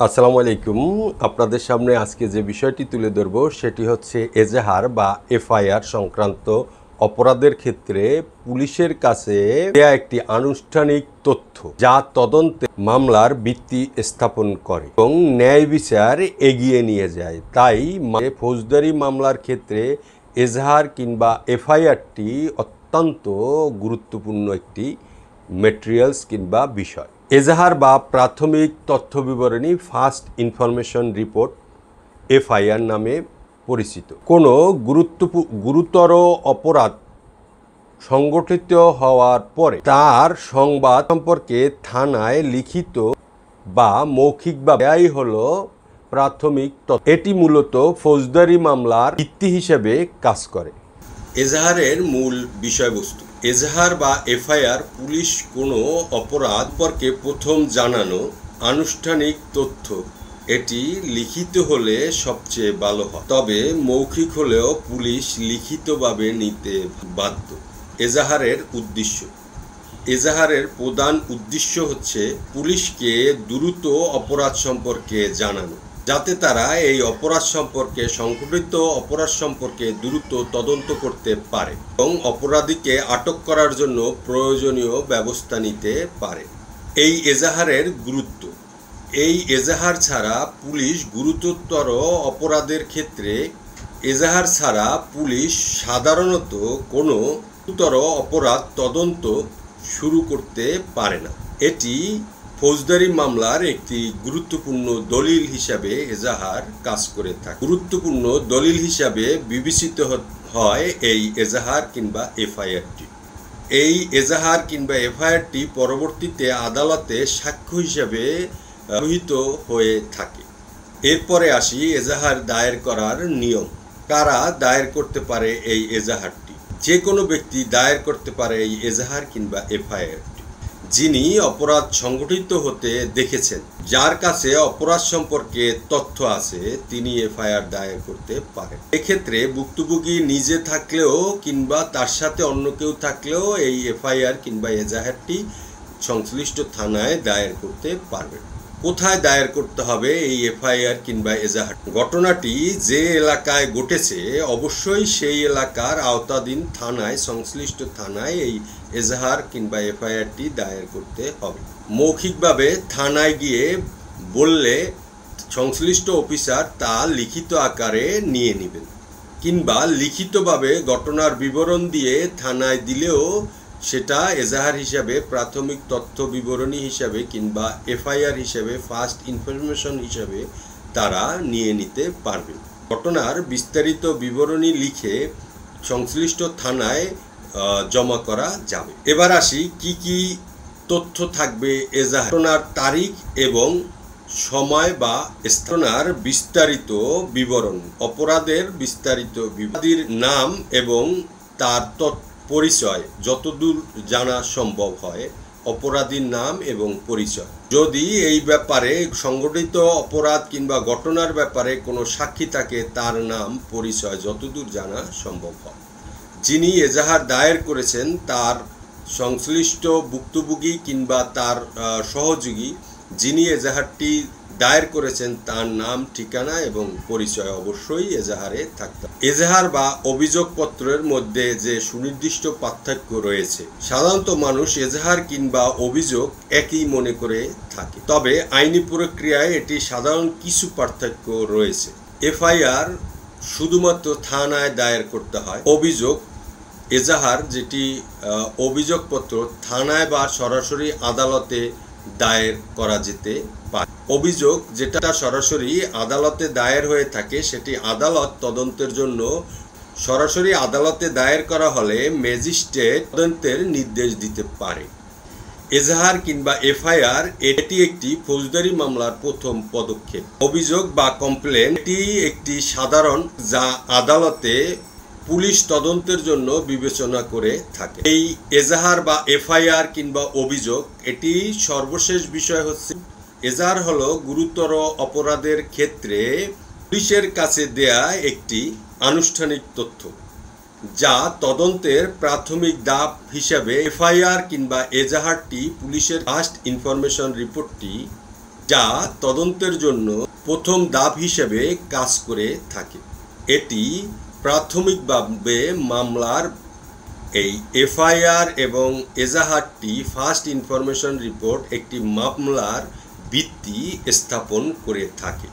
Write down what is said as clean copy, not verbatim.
আসসালামু আলাইকুম। আপনাদের সামনে আজকে যে বিষয়টি তুলে ধরব সেটি হচ্ছে এজাহার বা এফআইআর সংক্রান্ত অপরাধের ক্ষেত্রে পুলিশের কাছে দেয়া একটি আনুষ্ঠানিক তথ্য যা তদন্তে মামলার ভিত্তি স্থাপন করে এবং ন্যায় বিচার এগিয়ে নিয়ে যায়। তাই ফৌজদারি মামলার ক্ষেত্রে এজাহার কিংবা এফআইআরটি অত্যন্ত গুরুত্বপূর্ণ একটি ম্যাটেরিয়ালস কিংবা বিষয়। এজাহার বা প্রাথমিক তথ্য বিবরণী ফার্স্ট ইনফরমেশন রিপোর্ট এফআইআর নামে পরিচিত। কোনো গুরুতর অপরাধ সংগঠিত হওয়ার পরে তার সংবাদ সম্পর্কে থানায় লিখিত বা মৌখিকভাবে দেয়াই হলো প্রাথমিক তথ্য। এটি মূলত ফৌজদারি মামলার ভিত্তি হিসেবে কাজ করে। এজাহারের মূল বিষয়বস্তু। এজাহার বা এফআইআর পুলিশ কোনো অপরাধ সম্পর্কে প্রথম জানানো আনুষ্ঠানিক তথ্য। এটি লিখিত হলে সবচেয়ে ভালো হয়, তবে মৌখিক হলেও পুলিশ লিখিতভাবে নিতে বাধ্য। এজাহারের উদ্দেশ্য। এজাহারের প্রধান উদ্দেশ্য হচ্ছে পুলিশকে দ্রুত অপরাধ সম্পর্কে জানানো, যাতে তারা এই অপরাধ সম্পর্কে সংঘটিত অপরাধ সম্পর্কে দ্রুত তদন্ত করতে পারে এবং অপরাধীকে আটক করার জন্য প্রয়োজনীয় ব্যবস্থা নিতে পারে। এই এজাহারের গুরুত্ব। এই এজাহার ছাড়া পুলিশ গুরুতর অপরাধের ক্ষেত্রে এজাহার ছাড়া পুলিশ সাধারণত কোনো গুরুতর অপরাধ তদন্ত শুরু করতে পারে না। এটি ফৌজদারি মামলার একটি গুরুত্বপূর্ণ দলিল হিসাবে এজাহার কাজ করে থাকে। গুরুত্বপূর্ণ দলিল হিসাবে বিবেচিত হয় এই এজাহার কিংবা এফআইআরটি। এই এজাহার কিংবা এফআইআরটি পরবর্তীতে আদালতে সাক্ষ্য হিসাবে ব্যবহৃত হয়ে থাকে। এরপরে আসি এজাহার দায়ের করার নিয়ম। কারা দায়ের করতে পারে এই এজাহারটি? যে কোনো ব্যক্তি দায়ের করতে পারে এই এজাহার কিংবা এফআইআরটি যিনি অপরাধ সংগঠিত হতে দেখেছেন, যার কাছে অপরাধ সম্পর্কে তথ্য আছে, তিনি এফআইআর দায়ের করতে পারেন। এক্ষেত্রে ভুক্তভোগী নিজে থাকলেও কিংবা তার সাথে অন্য কেউ থাকলেও এই এফআইআর কিংবা এজাহারটি সংশ্লিষ্ট থানায় দায়ের করতে পারবেন। কোথায় দায়ের করতে হবে এই এফআইআর কিংবা এজাহার? ঘটনাটি যে এলাকায় ঘটেছে অবশ্যই সেই এলাকার আওতাধীন থানায়, সংশ্লিষ্ট থানায় এই এজাহার কিংবা এফআইআরটি দায়ের করতে হবে। মৌখিকভাবে থানায় গিয়ে বললে সংশ্লিষ্ট অফিসার তা লিখিত আকারে নিয়ে নেবেন, কিংবা লিখিতভাবে ঘটনার বিবরণ দিয়ে থানায় দিলেও সেটা এজাহার হিসাবে, প্রাথমিক তথ্য বিবরণী হিসাবে কিংবা এফআইআর হিসাবে, ফার্স্ট ইনফরমেশন হিসাবে তারা নিয়ে নিতে পারবে। ঘটনার বিস্তারিত বিবরণী লিখে সংশ্লিষ্ট থানায় জমা করা যাবে। এবার আসি কি কি তথ্য থাকবে এজাহার। ঘটনার তারিখ এবং সময় বা স্থানের বিস্তারিত বিবরণ, অপরাধের বিস্তারিত বিবাদীর নাম এবং তার পরিচয় যতদূর জানা সম্ভব হয়, অপরাধীর নাম এবং পরিচয়। যদি এই ব্যাপারে সংগঠিত অপরাধ কিংবা ঘটনার ব্যাপারে কোনো সাক্ষী থাকে, তার নাম পরিচয় যতদূর জানা সম্ভব হয়। যিনি এজাহার দায়ের করেছেন তার সংশ্লিষ্ট ভুক্তভোগী কিংবা তার সহযোগী যিনি এজাহারটি দায়ের করেছেন তার নাম, ঠিকানা এবং পরিচয় অবশ্যই এজাহারে থাকতে হবে। এজাহার বা অভিযোগপত্রের মধ্যে যে সুনির্দিষ্ট পার্থক্য রয়েছে, সাধারণত মানুষ এজাহার কিংবা অভিযোগ একই মনে করে থাকে, তবে আইনি প্রক্রিয়ায় এটি সাধারণ কিছু পার্থক্য রয়েছে। এফআইআর শুধুমাত্র থানায় দায়ের করতে হয়। অভিযোগ, এজাহার যেটি অভিযোগপত্র, থানায় বা সরাসরি আদালতে দায়ের করা যেতে পারে। অভিযোগ যেটা সরাসরি আদালতে দায়ের হয়ে থাকে, সেটি আদালত তদন্তের জন্য সরাসরি আদালতে দায়ের করা হলে ম্যাজিস্ট্রেট তদন্তের নির্দেশ দিতে পারে। এজাহার কিংবা এফআইআর এটি একটি ফৌজদারি মামলার প্রথম পদক্ষেপ। অভিযোগ বা কমপ্লেন এটি একটি সাধারণ যা আদালতে পুলিশ তদন্তের জন্য বিবেচনা করে থাকে। এই এজাহার বা এফআইআর কিংবা অভিযোগ এটি সর্বশেষ বিষয় হচ্ছে, এজাহার হলো গুরুতর অপরাধের ক্ষেত্রে পুলিশের কাছে দেয়া একটি আনুষ্ঠানিক তথ্য যা তদন্তের প্রাথমিক ধাপ হিসাবে এফআইআর কিংবা এজাহারটি পুলিশের ফার্স্ট ইনফরমেশন রিপোর্টটি যা তদন্তের জন্য প্রথম ধাপ হিসেবে কাজ করে থাকে। এটি প্রাথমিকভাবে মামলার এই এফআইআর এবং এজাহারটি ফার্স্ট ইনফরমেশন রিপোর্ট একটি মামলার ভিত্তি স্থাপন করে থাকে।